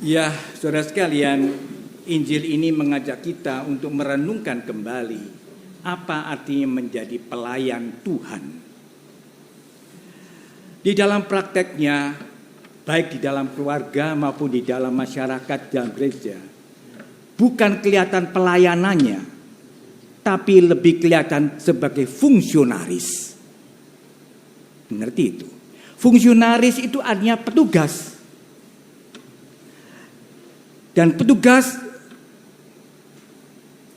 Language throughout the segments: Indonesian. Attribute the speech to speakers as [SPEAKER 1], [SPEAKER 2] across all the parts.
[SPEAKER 1] Ya, saudara sekalian, Injil ini mengajak kita untuk merenungkan kembali apa artinya menjadi pelayan Tuhan. Di dalam prakteknya, baik di dalam keluarga maupun di dalam masyarakat dalam gereja, bukan kelihatan pelayanannya, tapi lebih kelihatan sebagai fungsionaris. Mengerti itu? Fungsionaris itu artinya petugas. Dan petugas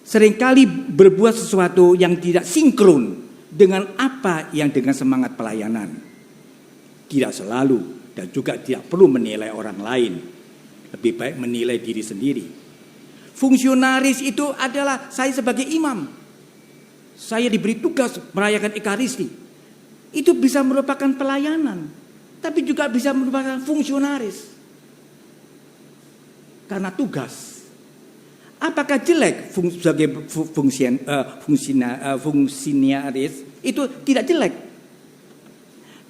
[SPEAKER 1] seringkali berbuat sesuatu yang tidak sinkron dengan apa yang dengan semangat pelayanan. Tidak selalu dan juga tidak perlu menilai orang lain. Lebih baik menilai diri sendiri. Fungsionaris itu adalah saya sebagai imam. Saya diberi tugas merayakan Ekaristi. Itu bisa merupakan pelayanan. Tapi juga bisa merupakan fungsionaris. Karena tugas. Apakah jelek sebagai fungsionaris? Itu tidak jelek.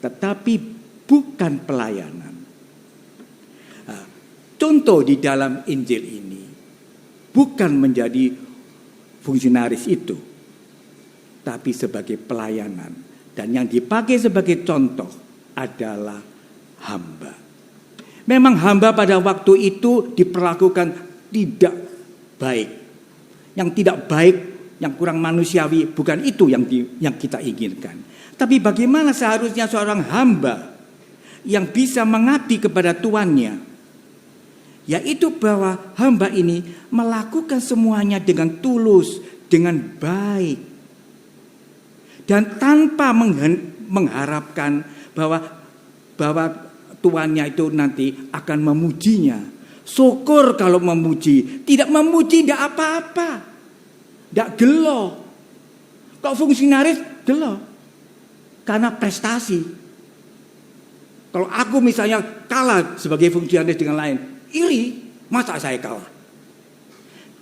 [SPEAKER 1] Tetapi bukan pelayanan. Nah, contoh di dalam Injil ini. Bukan menjadi fungsionaris itu. Tapi sebagai pelayanan. Dan yang dipakai sebagai contoh adalah hamba. Memang hamba pada waktu itu diperlakukan tidak baik. Yang tidak baik, yang kurang manusiawi, bukan itu yang kita inginkan. Tapi bagaimana seharusnya seorang hamba yang bisa mengabdi kepada tuannya? Yaitu bahwa hamba ini melakukan semuanya dengan tulus, dengan baik. Dan tanpa mengharapkan bahwa tuannya itu nanti akan memujinya. Syukur kalau memuji. Tidak memuji tidak apa-apa. Tidak gelo. Kok fungsionaris gelo? Karena prestasi. Kalau aku misalnya kalah sebagai fungsionaris dengan lain, iri. Masa saya kalah?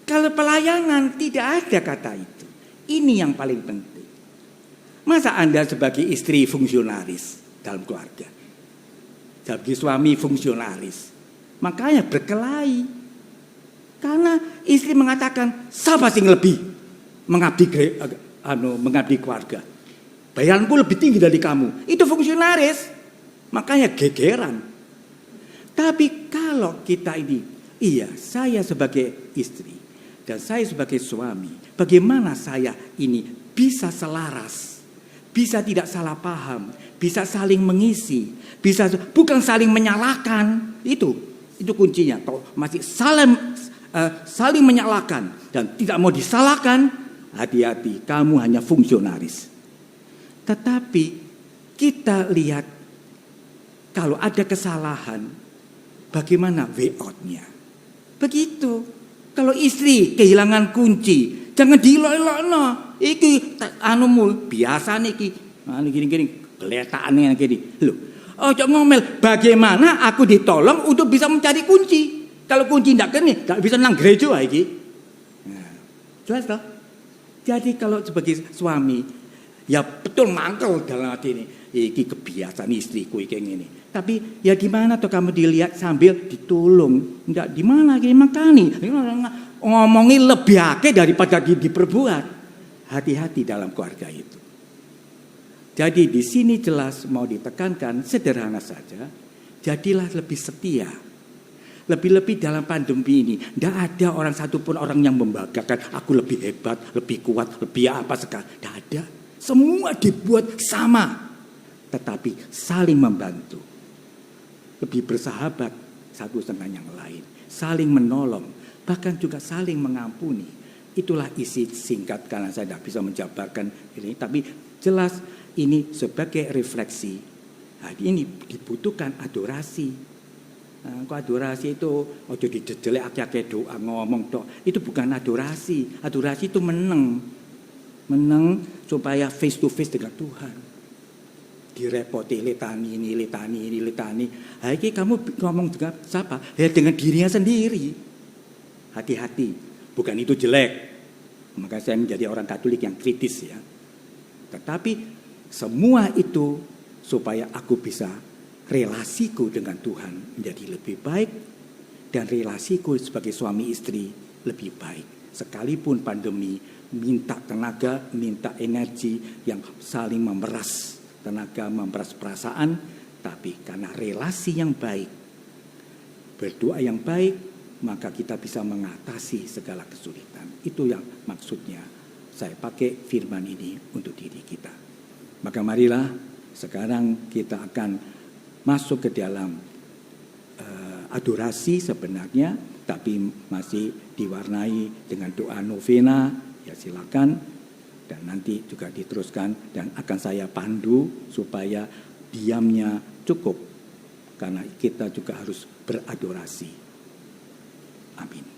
[SPEAKER 1] Kalau pelayanan tidak ada kata itu. Ini yang paling penting. Masa Anda sebagai istri fungsionaris dalam keluarga? Sebagai suami fungsionalis. Makanya berkelahi. Karena istri mengatakan, siapa sih lebih mengabdi keluarga? Bayaranku lebih tinggi dari kamu. Itu fungsionaris. Makanya gegeran. Tapi kalau kita ini, iya saya sebagai istri dan saya sebagai suami, bagaimana saya ini bisa selaras? Bisa tidak salah paham, bisa saling mengisi, bisa bukan saling menyalahkan. Itu kuncinya. Kalau masih saling menyalahkan dan tidak mau disalahkan, hati-hati, kamu hanya fungsionaris. Tetapi kita lihat kalau ada kesalahan, bagaimana way out-nya? Begitu. Kalau istri kehilangan kunci, jangan dilok-lokno. Iki anumu biasa niki. Gini kelihatan gini. Loh, ojo ngomel. Bagaimana aku ditolong untuk bisa mencari kunci? Kalau kunci ndak kene, ndak bisa nang gereja iki. Nah, jelas toh? Jadi kalau sebagai suami, ya betul mangkel dalam hati ini. Iki kebiasaan istriku iki ngene. Tapi ya di mana tuh kamu dilihat sambil ditolong? Ndak di mana iki makani. Ngomongin lebih akeh daripada diperbuat. Hati-hati dalam keluarga itu. Jadi di sini jelas mau ditekankan sederhana saja. Jadilah lebih setia. Lebih-lebih dalam pandemi ini. Tidak ada orang satupun orang yang membanggakan. Aku lebih hebat, lebih kuat, lebih apa sekarang. Tidak ada. Semua dibuat sama. Tetapi saling membantu. Lebih bersahabat satu dengan yang lain. Saling menolong. Bahkan juga saling mengampuni. Itulah isi singkat karena saya tidak bisa menjabarkan ini. Tapi jelas ini sebagai refleksi. Nah, ini dibutuhkan adorasi. Nah, kok adorasi itu ojo dijejelek akeh-akeh doa ngomong tok. Itu bukan adorasi. Adorasi itu meneng supaya face to face dengan Tuhan. Direpoti litani ini. Nah, ini kamu ngomong dengan siapa? Ya dengan dirinya sendiri. Hati-hati. Bukan itu jelek. Maka saya menjadi orang Katolik yang kritis ya. Tetapi semua itu supaya aku bisa relasiku dengan Tuhan menjadi lebih baik. dan relasiku sebagai suami istri lebih baik. Sekalipun pandemi, minta tenaga, minta energi yang saling memeras tenaga, memeras perasaan, tapi karena relasi yang baik, berdoa yang baik, maka kita bisa mengatasi segala kesulitan. Itu yang maksudnya saya pakai firman ini untuk diri kita. Maka marilah sekarang kita akan masuk ke dalam adorasi sebenarnya, tapi masih diwarnai dengan doa novena. Ya silakan, dan nanti juga diteruskan dan akan saya pandu supaya diamnya cukup, karena kita juga harus beradorasi. Amin.